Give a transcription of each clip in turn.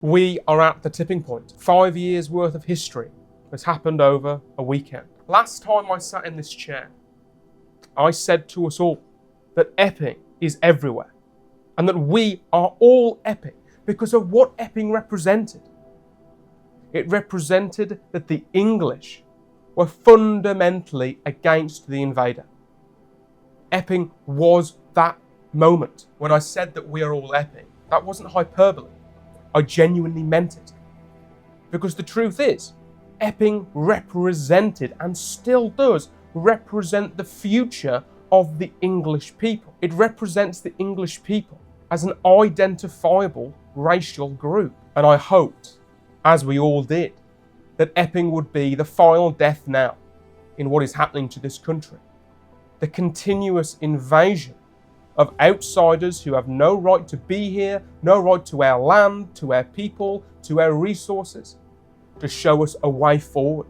We are at the tipping point. 5 years worth of history has happened over a weekend. Last time I sat in this chair, I said to us all that Epping is everywhere and that we are all Epping because of what Epping represented. It represented that the English were fundamentally against the invader. Epping was that moment. When I said that we are all Epping, that wasn't hyperbole. I genuinely meant it. Because the truth is, Epping represented and still does represent the future of the English people. It represents the English people as an identifiable racial group. And I hoped, as we all did, that Epping would be the final death knell in what is happening to this country. The continuous invasion of outsiders who have no right to be here, no right to our land, to our people, to our resources, to show us a way forward.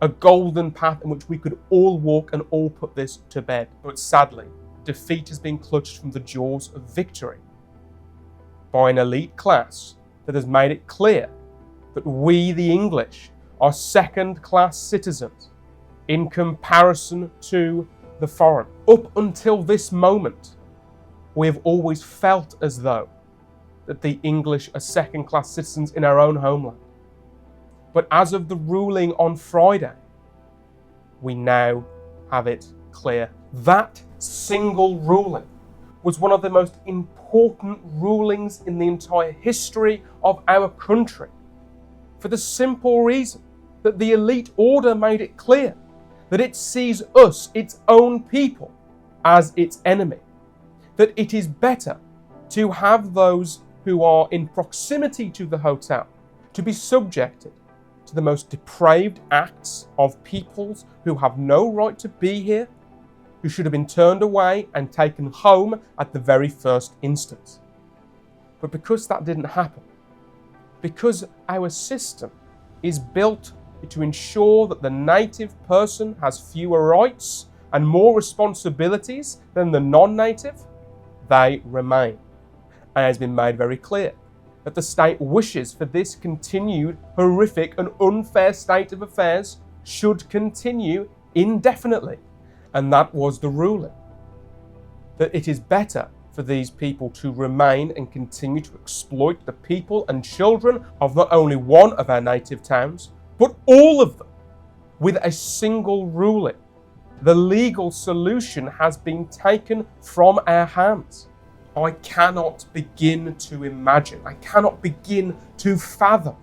A golden path in which we could all walk and all put this to bed. But sadly, defeat has been clutched from the jaws of victory by an elite class that has made it clear that we, the English, are second-class citizens in comparison to the foreign. Up until this moment, we have always felt as though that the English are second-class citizens in our own homeland. But as of the ruling on Friday, we now have it clear. That single ruling was one of the most important rulings in the entire history of our country, for the simple reason that the elite order made it clear that it sees us, its own people, as its enemy. That it is better to have those who are in proximity to the hotel to be subjected to the most depraved acts of peoples who have no right to be here, who should have been turned away and taken home at the very first instance. But because that didn't happen, because our system is built to ensure that the native person has fewer rights and more responsibilities than the non-native, they remain. And it has been made very clear that the state wishes for this continued horrific and unfair state of affairs should continue indefinitely. And that was the ruling. That it is better for these people to remain and continue to exploit the people and children of not only one of our native towns, but all of them, with a single ruling. The legal solution has been taken from our hands. I cannot begin to imagine, I cannot begin to fathom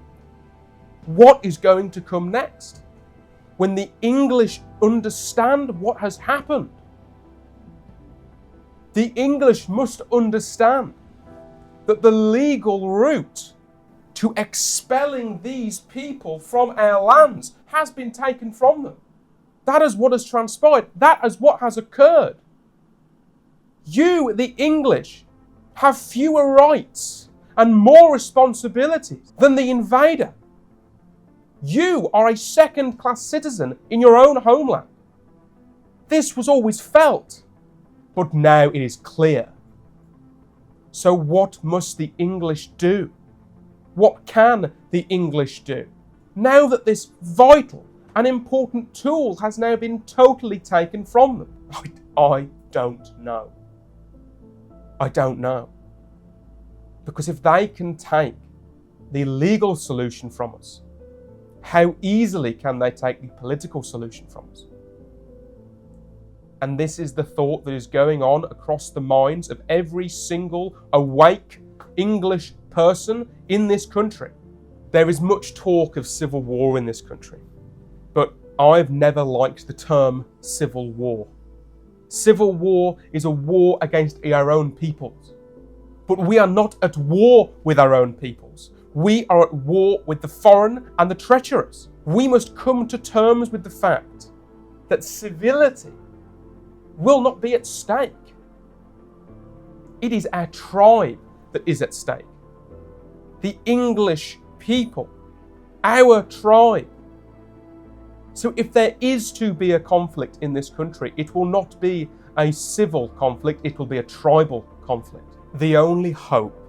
what is going to come next when the English understand what has happened. The English must understand that the legal route to expelling these people from our lands has been taken from them. That is what has transpired. That is what has occurred. You, the English, have fewer rights and more responsibilities than the invader. You are a second-class citizen in your own homeland. This was always felt, but now it is clear. So what must the English do? What can the English do? Now that this vital and important tool has now been totally taken from them? I don't know. I don't know. Because if they can take the legal solution from us, how easily can they take the political solution from us? And this is the thought that is going on across the minds of every single awake English person in this country. There is much talk of civil war in this country, but I've never liked the term civil war. Civil war is a war against our own peoples. But we are not at war with our own peoples. We are at war with the foreign and the treacherous. We must come to terms with the fact that civility will not be at stake. It is our tribe that is at stake. The English people, our tribe. So if there is to be a conflict in this country, it will not be a civil conflict, it will be a tribal conflict. The only hope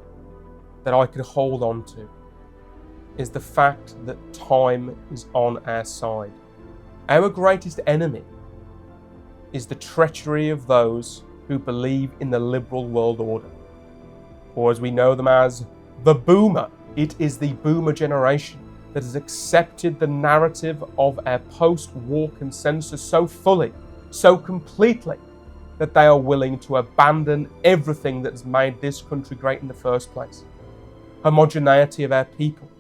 that I can hold on to is the fact that time is on our side. Our greatest enemy is the treachery of those who believe in the liberal world order, or as we know them as the boomer. It is the boomer generation that has accepted the narrative of our post-war consensus so fully, so completely, that they are willing to abandon everything that has made this country great in the first place. Homogeneity of our people,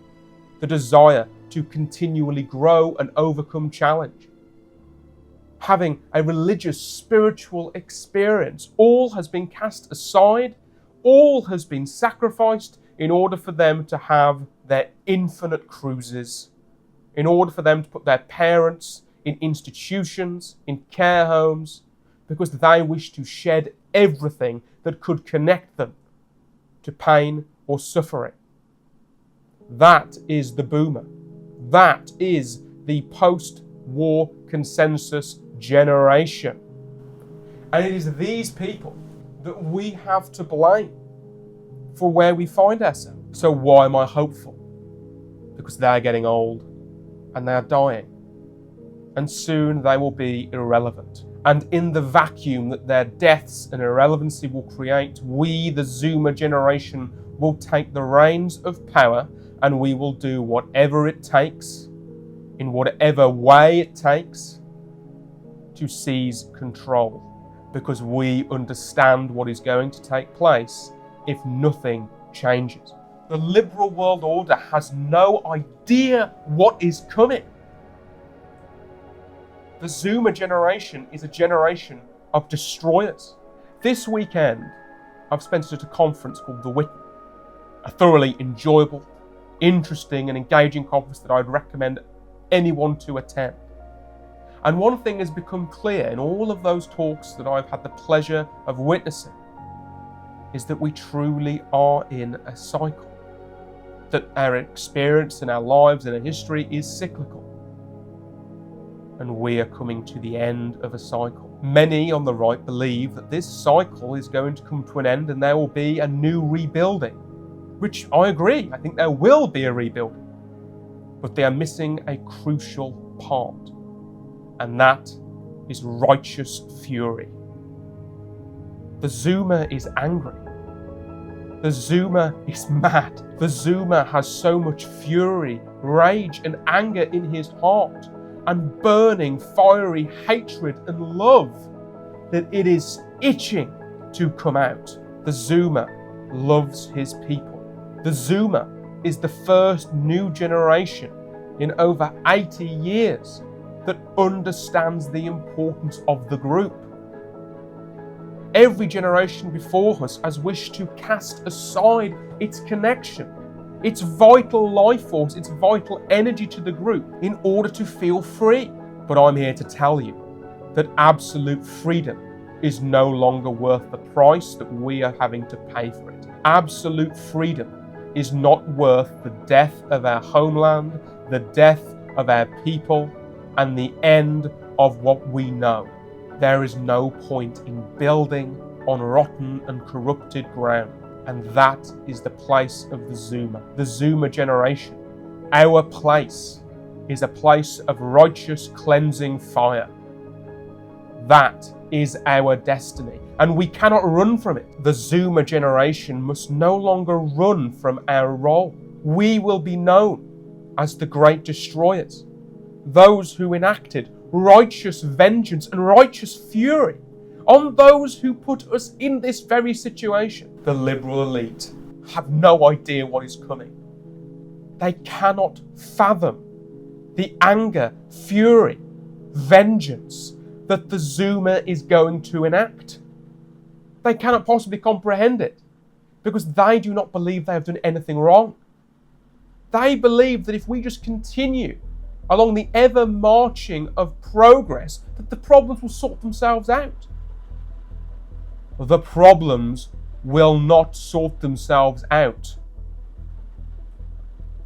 the desire to continually grow and overcome challenge, having a religious, spiritual experience, all has been cast aside, all has been sacrificed in order for them to have their infinite cruises, in order for them to put their parents in institutions, in care homes, because they wish to shed everything that could connect them to pain or suffering. That is the boomer. That is the post-war consensus generation. And it is these people that we have to blame for where we find ourselves. So why am I hopeful? Because they're getting old and they are dying. And soon they will be irrelevant. And in the vacuum that their deaths and irrelevancy will create, we, the Zoomer generation, will take the reins of power, and we will do whatever it takes, in whatever way it takes, to seize control. Because we understand what is going to take place if nothing changes. The liberal world order has no idea what is coming. The Zoomer generation is a generation of destroyers. This weekend, I've spent at a conference called The Witten, a thoroughly enjoyable, interesting and engaging conference that I'd recommend anyone to attend. And one thing has become clear in all of those talks that I've had the pleasure of witnessing, is that we truly are in a cycle. That our experience and our lives and our history is cyclical. And we are coming to the end of a cycle. Many on the right believe that this cycle is going to come to an end and there will be a new rebuilding, which I agree. I think there will be a rebuilding. But they are missing a crucial part, and that is righteous fury. The Zoomer is angry. The Zoomer is mad. The Zoomer has so much fury, rage and anger in his heart, and burning, fiery hatred and love, that it is itching to come out. The Zoomer loves his people. The Zoomer is the first new generation in over 80 years that understands the importance of the group. Every generation before us has wished to cast aside its connection, its vital life force, its vital energy to the group in order to feel free. But I'm here to tell you that absolute freedom is no longer worth the price that we are having to pay for it. Absolute freedom is not worth the death of our homeland, the death of our people, and the end of what we know. There is no point in building on rotten and corrupted ground. And that is the place of the Zoomer generation. Our place is a place of righteous cleansing fire. That is our destiny, and we cannot run from it. The Zoomer generation must no longer run from our role. We will be known as the great destroyers, those who enacted righteous vengeance and righteous fury on those who put us in this very situation. The liberal elite have no idea what is coming. They cannot fathom the anger, fury, vengeance that the Zoomer is going to enact. They cannot possibly comprehend it because they do not believe they have done anything wrong. They believe that if we just continue along the ever marching of progress, that the problems will sort themselves out. The problems will not sort themselves out.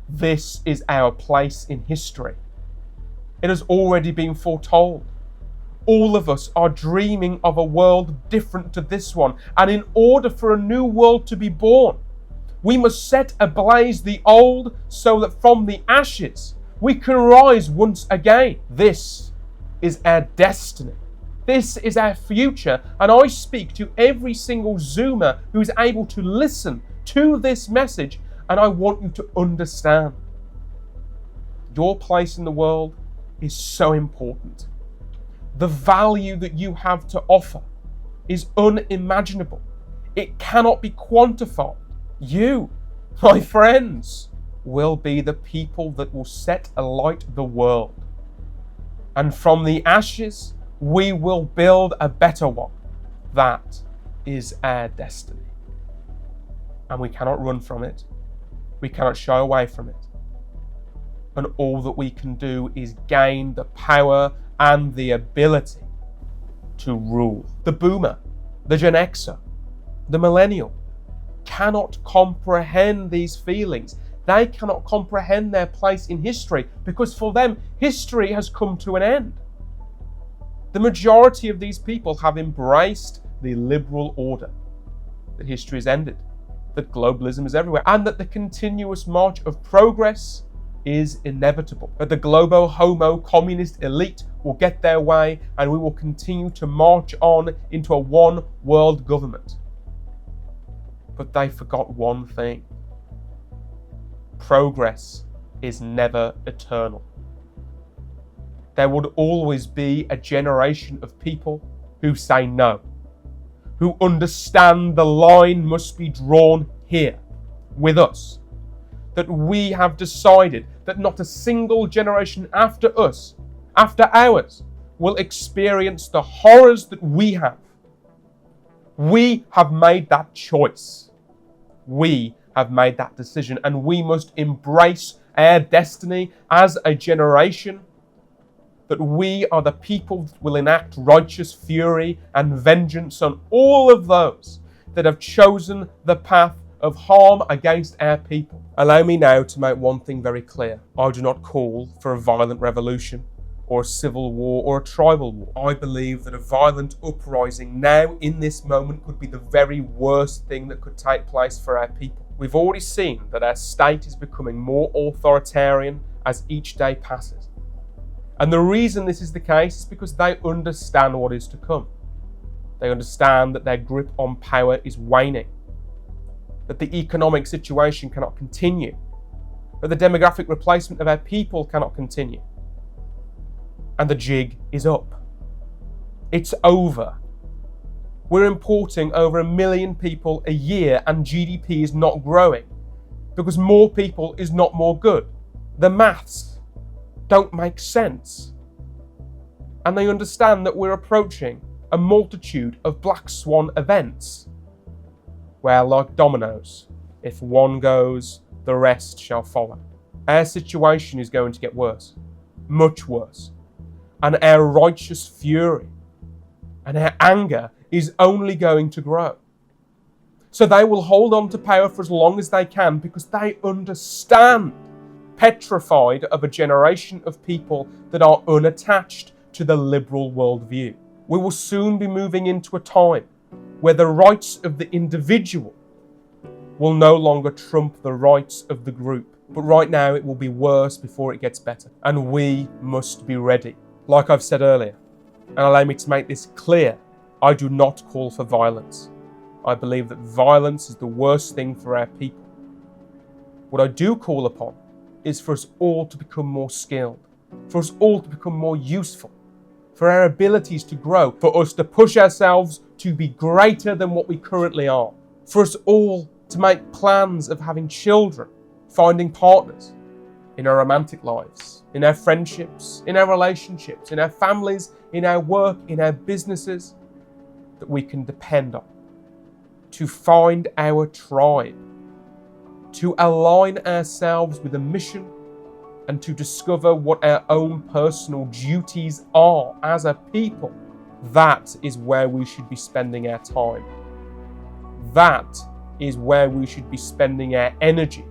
This is our place in history. It has already been foretold. All of us are dreaming of a world different to this one, and in order for a new world to be born, We must set ablaze the old so that from the ashes we can rise once again. This is our destiny. This is our future. And I speak to every single Zoomer who is able to listen to this message, and I want you to understand. Your place in the world is so important. The value that you have to offer is unimaginable. It cannot be quantified. You, my friends, will be the people that will set alight the world. And from the ashes, we will build a better one. That is our destiny. And we cannot run from it. We cannot shy away from it. And all that we can do is gain the power and the ability to rule. The boomer, the Gen Xer, the millennial cannot comprehend these feelings. They cannot comprehend their place in history because for them, history has come to an end. The majority of these people have embraced the liberal order, that history has ended, that globalism is everywhere, and that the continuous march of progress is inevitable. That the globo homo communist elite will get their way and we will continue to march on into a one world government. But they forgot one thing. Progress is never eternal. There would always be a generation of people who say no, who understand the line must be drawn here with us. That we have decided that not a single generation after us, after ours, will experience the horrors that we have. We have made that choice. We have made that decision, and we must embrace our destiny as a generation, that we are the people that will enact righteous fury and vengeance on all of those that have chosen the path of harm against our people. Allow me now to make one thing very clear. I do not call for a violent revolution or a civil war or a tribal war. I believe that a violent uprising now in this moment could be the very worst thing that could take place for our people. We've already seen that our state is becoming more authoritarian as each day passes. And the reason this is the case is because they understand what is to come. They understand that their grip on power is waning, that the economic situation cannot continue, that the demographic replacement of our people cannot continue. And the jig is up. It's over. We're importing over 1 million people a year and GDP is not growing because more people is not more good. The maths don't make sense. And they understand that we're approaching a multitude of black swan events where, like dominoes, if one goes, the rest shall follow. Our situation is going to get worse, much worse. And our righteous fury and our anger is only going to grow. So they will hold on to power for as long as they can because they understand, petrified of a generation of people that are unattached to the liberal worldview. We will soon be moving into a time where the rights of the individual will no longer trump the rights of the group. But right now it will be worse before it gets better. And we must be ready. Like I've said earlier, and allow me to make this clear, I do not call for violence. I believe that violence is the worst thing for our people. What I do call upon is for us all to become more skilled, for us all to become more useful, for our abilities to grow, for us to push ourselves to be greater than what we currently are, for us all to make plans of having children, finding partners in our romantic lives, in our friendships, in our relationships, in our families, in our work, in our businesses, that we can depend on, to find our tribe, to align ourselves with a mission, and to discover what our own personal duties are as a people. That is where we should be spending our time. That is where we should be spending our energy.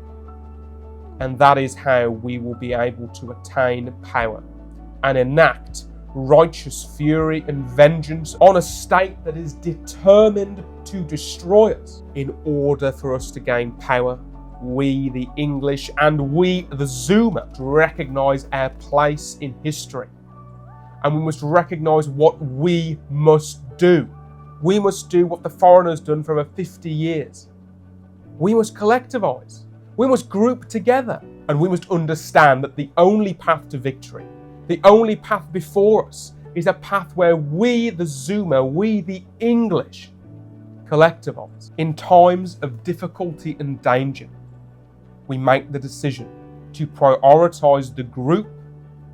And that is how we will be able to attain power and enact righteous fury and vengeance on a state that is determined to destroy us in order for us to gain power. We, the English, and we, the Zoomer, recognise our place in history. And we must recognise what we must do. We must do what the foreigners done for over 50 years. We must collectivise. We must group together. And we must understand that the only path to victory, the only path before us, is a path where we, the Zoomer, we, the English, collectivise. In times of difficulty and danger, we make the decision to prioritise the group,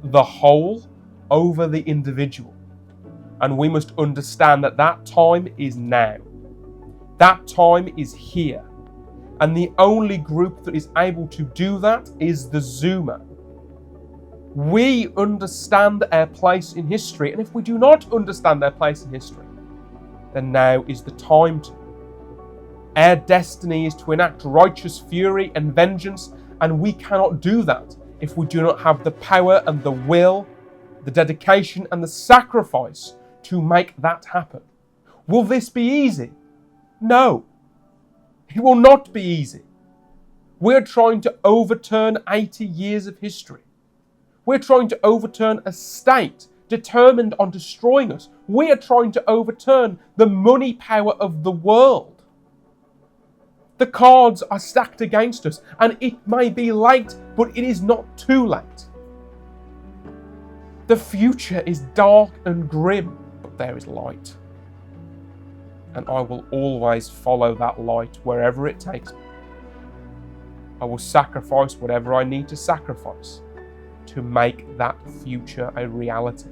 the whole, over the individual. And we must understand that that time is now. That time is here. And the only group that is able to do that is the Zoomer. We understand our place in history, and if we do not understand our place in history, then now is the time to. Our destiny is to enact righteous fury and vengeance, and we cannot do that if we do not have the power and the will, the dedication and the sacrifice to make that happen. Will this be easy? No. It will not be easy. We're trying to overturn 80 years of history. We're trying to overturn a state determined on destroying us. We are trying to overturn the money power of the world. The cards are stacked against us, and it may be late, but it is not too late. The future is dark and grim, but there is light. And I will always follow that light wherever it takes me. I will sacrifice whatever I need to sacrifice to make that future a reality.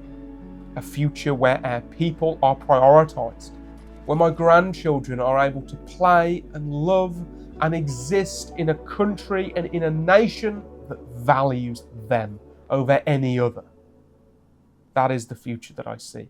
A future where our people are prioritised, where my grandchildren are able to play and love and exist in a country and in a nation that values them over any other. That is the future that I see.